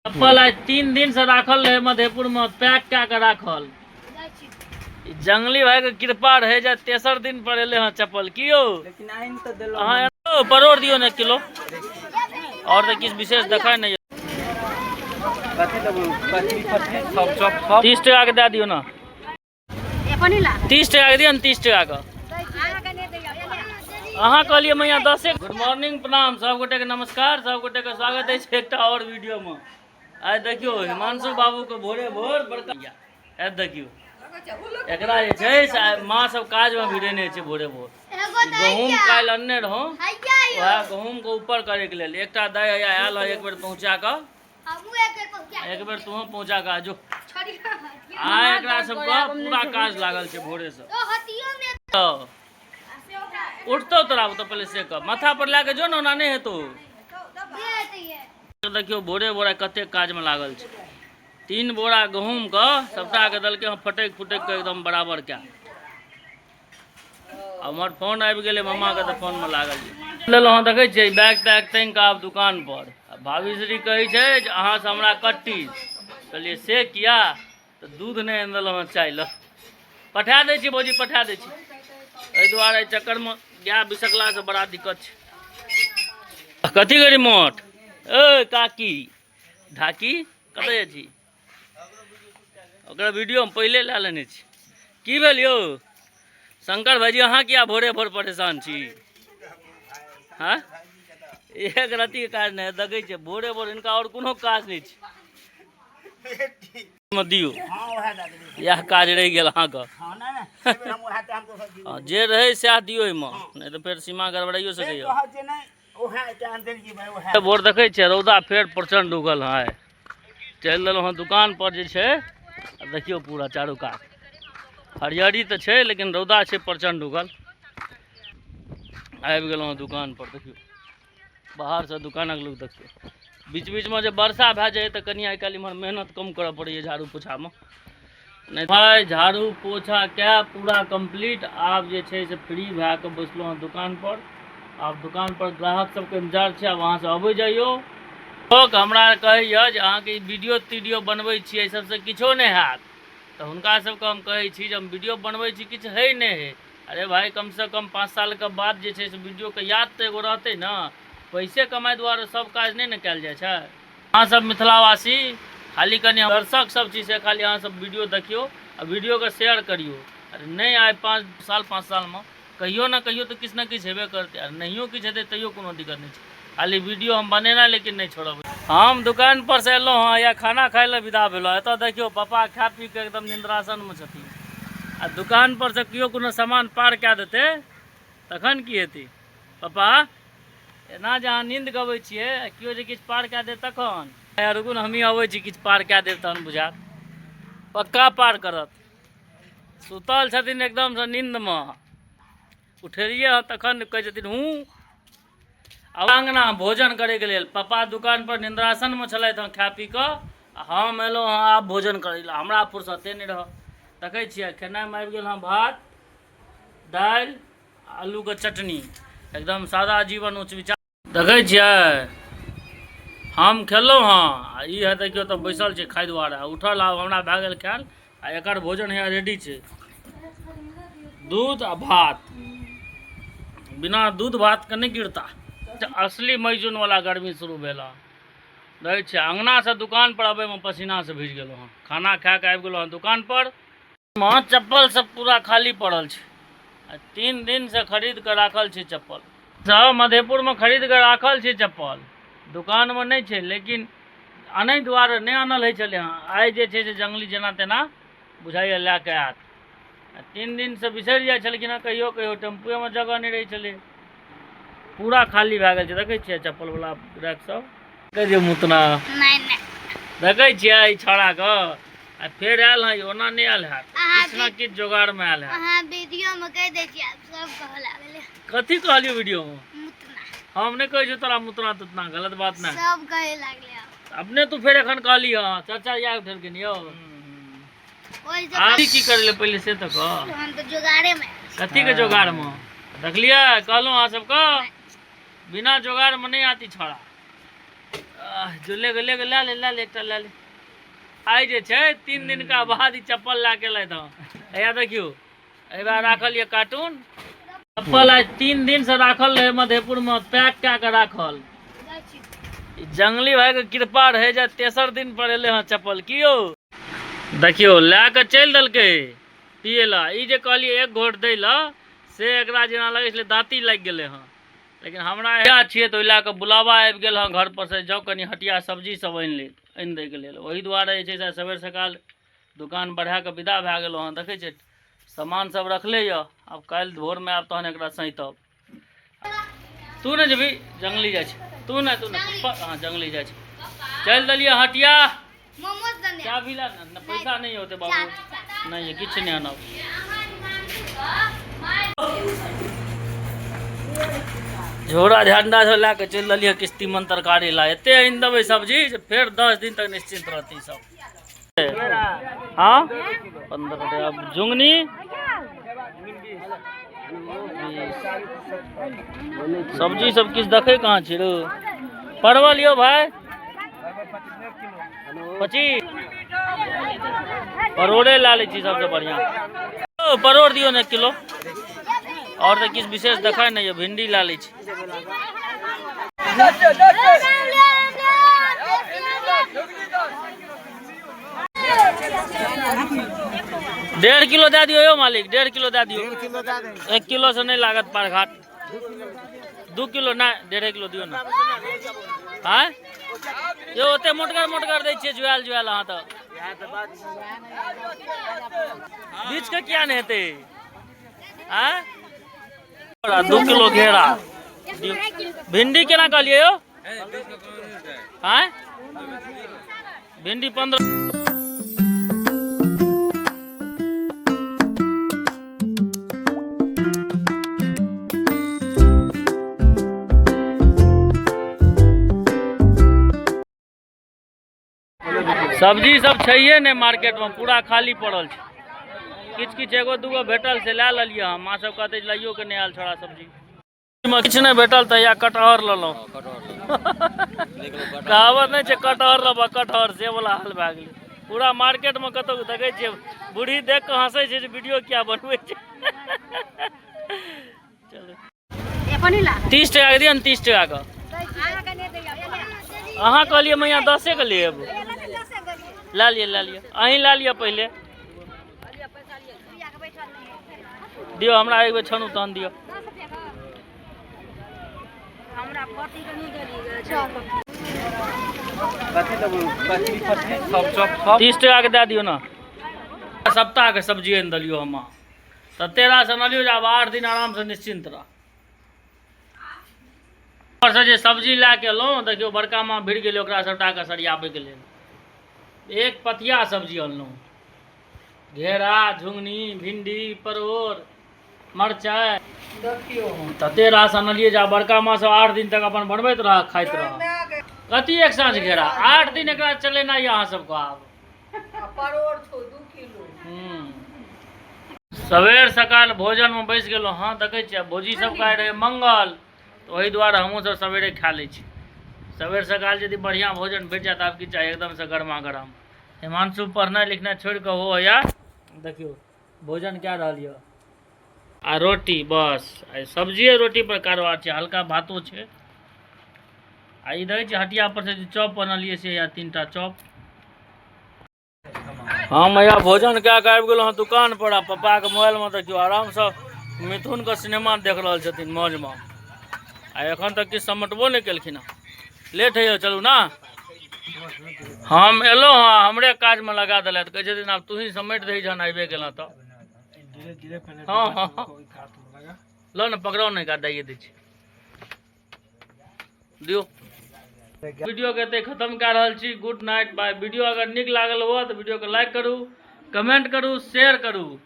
चप्पल आज 3 दिन से राखल रहे मधेपुर में, पैक क्या के राखल। जंगली भाई के कृपा रहे जा तेसर दिन पर एले हाँ चप्पल कियो, लेकिन आइन तो देलो हाँ परोड़ दियो ने किलो और तो किस विशेष देखा नहीं। 30 टका के दे दियो ना, 30 टका के दियो ना, 30 टका का अहाँ कहलिए मैं यहाँ 10। गुड मॉर्निंग, प्रणाम सब गोटे के, नमस्कार सब गोटे के स्वागत है एक और वीडियो में। आज देखियो हिमांशु बाबू के भोरे भोर बड़का देखियो एकरा जे छै माँ सब काज में भिड़ेने छै भोरे भोर। गहूम काल्हि अनने रहूँ, वह गहूम के ऊपर करे के लेल एकटा दाय आयल है, एक बेर पहुँचा कर, एक बेर तुम पहुँचा कर जो एकरा सबके पूरा काज लागल छै भोरे से। उठतो तोरा तो पहले से कब माथा पर लाके जो ना नहीं हेतो। देखियो भोरे भोरे कते काज में लागल छै। 3 बोरा गहूम का सबटा के दल के फटक फुटक के एकदम बराबर क्या। हमर फोन आबि गेले मम्मा के, तो फोन में लागल लेलो हाँ देखे छियै बैग तैग तैंग के आब दुकान पर। भाभीश्री कहे छै जे अहाँ से हमरा कट्टी, कहलिए से किया, तो दूध नहीं आनि देलहुँ चाय ल पठा दै छी भौजी, पठा दै छी। एहि दुआरे चक्कर में गाय बिसकला से बड़ा दिक्कत छै। कथी करी मोट ए काकी ढाकी कतऽ जाइ छी, ओकरा वीडियो में पहले ला लेने छी। की भेल यौ शंकर भाईजी, अहाँ किया भोरे भोर परेशान छी? हाँ एक रत्ती के काज नहीं देखे छे भोरे भोर, इनका और कोनो काज नहीं छै। दियो यह काज रह गया अहाँ का, जे रहे सएह दियो नहीं तो फिर सीमा गड़बड़ाइयो सके। भोर देखे छे रौदा फेर प्रचंड उगल है। चल दिल हाँ दुकान पर जे छे, देखियो पूरा चारू कात हरियरी तो छे लेकिन रौदा छे प्रचंड उगल। आबि गेल दुकान पर, देखियो बाहर से दुकानक लोग देखियो। बीच बीच में जब वर्षा भै जाए तो कनी आई काल इम्हर मेहनत कम करे पड़े झाड़ू पोछा में। नहीं भाई झाड़ू पोछा क्या पूरा कंप्लीट। आप जे छे से फ्री भै के बैसलो हाँ दुकान पर। आप दुकान पर ग्राहक सबके इंतजार छे, वहाँ से अबै जाइयो। लोग हमरा कहैया जे अहाँ के वीडियो तीडियो बनबै छियै सबसे किछो नहीं हैत, तो हुनका सबके हम कहै छी जे हम वीडियो बनबै छी किछु है नहीं है। अरे भाई कम से कम 5 साल के बाद जे छे से वीडियो के याद तो एगो रहते ना। पैसे कमाए द्वारे सब काज नहीं न कल जाए। अहाँ सब मिथिलावासी खाली कनी दर्शक सब छी से खाली अहाँ सब वीडियो देखियो और वीडियो के शेयर करियो। अरे नहीं आए 5 साल में कहियो ना कहियो तो किछु ना किछु हेबे करते। अरे नहियो किछु हेतै तैयो कोनो दिक्कत नहीं है। खाली वीडियो हम बनेना लेकिन नहीं छोड़ब। हम दुकान पर से एलो हाँ या खाना खाए ला विदा भेलो। एत देखियो पापा खा पी के एकदम निंद्रासन में छथिन। आ दुकान पर से कियो कोनो सामान पार कए देते तखन की हेतै पापा? एना जहाँ नींद गबै छियै कियो जे किछु पार कए दे तखन रुकू ने हमही अबै छी, किछु पार कए देब तहन बुझात। पक्का पार करत। सुतल छथिन एकदम से नींद में, उठेलिए हाँ तखन कहै छथिन हूँ। अंगना भोजन करे के लेल पापा दुकान पर निंद्रासन में छलथि हँ खा पी कऽ। हम एलहुँ हाँ आब भोजन करे ला, हमरा फुर्सते नहीं रह। देखै छियै खेनाइ में आबि गेल हाँ भात दालि आलू के चटनी, एकदम सादा जीवन उच्च विचार। देखे छियै हम खेलौं हाँ, ई है देखियो तो बैसल छै खाइ दुआरे। उठल आब हमरा भए गेल खायल आ एकर भोजन है रेडी छै। दूध आ भात, बिना दूध भात के नहीं गिरता। असली मई जून वाला गर्मी शुरू भेल हँ। देखे छियै अंगना से दुकान पर अबै में पसीना से भीज गेलो हँ। खाना खा के आबि गेलो हँ दुकान पर। चप्पल सब पूरा खाली पड़ल छै। 3 दिन से खरीद के राखल छै चप्पल सब मधेपुर में, खरीद के राखल छै चप्पल दुकान में नहीं छै। लेकिन आनै दुआरे नहीं आनल है चले हाँ। आइ जे छै से जंगली जेना तेना बुझाइए लए के आयत। 3 दिन से बिसरि जाइ छलखिन, कहियो कहियो टेम्पुए में जगह नहीं रही चले। पूरा खाली भए गेल छै। देखे छियै चप्पल वाला रैक सब कहियो मुतना देखे छियै छौड़ा के। आ फिर आयल है ओना नहीं आयल है, किछु ना किछु जोगाड़ में आयल है। अहाँ वीडियो में कह दे छी आप सब कह लागले। कथी कहलियो वीडियो में? मुतना। हम नहीं कहै छी तोरा मुतना तुतना, गलत बात नहीं। सब कहे लागले अपने तू फिर एखन कहली हां चाचा या उठलखिन यो। ओइ जे आप की करले पहले से तो कह। हम तो जुगाड़े में। कथी के जोगाड़ में? देखलिए कहलो अहाँ सब को बिना जोगाड़ में नहीं आती छोड़ा। जो ले ले एकटा ले ले आइ जे छै 3 दिन का बाद ई चप्पल ला के लाइत या देखियो एहि बार राखल ये कार्टून चप्पल आज 3 दिन से राखल रहे मधेपुर में पैक कए के राखल ई जंगली भाई के कृपा रहे जे तेसर दिन पर एले हां चप्पल की यौ देखियो ला के चल दलके पिए ला ई जे कहलिए एक घोट दै ला से एकरा जेना लगे छले दांती लाग गेले हां लेकिन हमरा या छिए तो ला के बुलावा आबि गेल हां घर पर से जाओ कनी हटिया सब्जी सब आनि दै के लेल ओही दुआरे जे छै सवेर सकाल दुकान बढ़ा के विदा भए गेलो हां देखै छै सामान सब रखले य अब काल भोर में आब तहन एकरा सैतब तू ने जेबी जंगली जाय छै तू ने हां जंगली जाय छै चल दलिए हटिया मोमोज दने क्या भी ला ना पैसा नहीं होते बाबू नहीं किछ नहीं आना झोरा झंडा से ला के चल दलिए किस्ती मन तरकारी ला एते आनि देबै सब्जी जे फेर 10 दिन तक निश्चिंत रहती सब हाँ 15 अब जुंगनी सब्जी सब किस देखे कहाँ छी रो परवल यो भाई 25 परोड़े ला ली सबसे बढ़िया परोड़ दियो ना 1 किलो और तो किस विशेष देखा नहीं भिंडी ला ली 1.5 किलो दे दियो यो मालिक 1.5 किलो दे दियो 1 किलो से नहीं लागत पार घाट 2 किलो ना 1.5 किलो दियो ना हाँ यो ओते मोटगर दै छियै जुआल अहाँ तऽ बीच के क्या नहीं हेतै हाँ 2 किलो घेरा भिंडी केना कहलिए यो हाँ भिंडी 15 सब्जी सब छैहे ने मार्केट में पूरा खाली पड़ल छै किछ एगो दूगो भेटल से ला लिया हम माँ सब कहते लाइयो के नहीं आयल छोड़ा सब्जी में किछ नहीं भेटल तो या कटहर ललो कहावत नहीं छै कटहर लब कटहर से वाला हाल भए गेलै पूरा मार्केट में कतौ देखे छियै बूढ़ी देख के हंसे छै जे वीडियो क्या बनबै छै चलो 30 टका के दियो ने 30 टका के अहाँ कहलिए मैं यहाँ 10 के लेब ला लिया अहीं ला लिया पहले दियो हमरा एक बेर छनु तहन दियो हमरा पति के नहीं देली 30 टका के दे दियो ना सप्ताह के सब्जी आनि दियो हम तो 13 से न लियो जब 8 दिन आराम से निश्चिंत रह और से जे सब्जी ला के लो देखियो बड़का माँ भिड़ गेलै ओकरा सबटा के सरियाबे के लेल एक पथिया सब्जी अनलहुँ घेरा झुंगनी भिंडी परोर मरचाई तते रास अनलिए जा बड़का माँ सब 8 दिन तक अपन बनबैत रह खाइत रह कथी एक साँझ घेरा 8 दिन एकरा चलेना है अहाँ सबको आब परोर छो 2 किलो सवेर सकाल भोजन में बैस गेलो हाँ देखे छियै भोजी सब खाए रहे मंगल तो वही द्वारा हमहूँ सब सवेरे खा लै छी सवेर सकाल यदि बढ़िया भोजन भेट जाए तब की चाहिए एकदम से गर्मा गर्म हिमांशु पढ़नाइ लिखनाइ छोड़ के हो या देखियो भोजन क्या रहा लियो आ रोटी बस सब्जी रोटी पर कारोबार छै हल्का भातो छै आ ई देखै छियै हटिया पर से चॉप बनलिए से या 3टा चॉप हम या भोजन कए के आबि गेलहुँ दुकान पर आ पप्पा के मोबाइल में देखियो आराम से मिथुन के सिनेमा देख रहल छथिन मौज में आ एखन तक किछु समटबो नहीं केलखिन लेट है चलू ना हम एलो हाँ हमरे काज में लगा दिल कहै छथिन आब तू ही समेट दही जहन आबे गेल तो हाँ हाँ लो ना पकड़ो नहीं का दैए दै छी दियो वीडियो के एते खत्म कऽ रहल छी गुड नाइट बाय वीडियो अगर नीक लागल हो तो वीडियो के लाइक करू कमेंट करू शेयर करू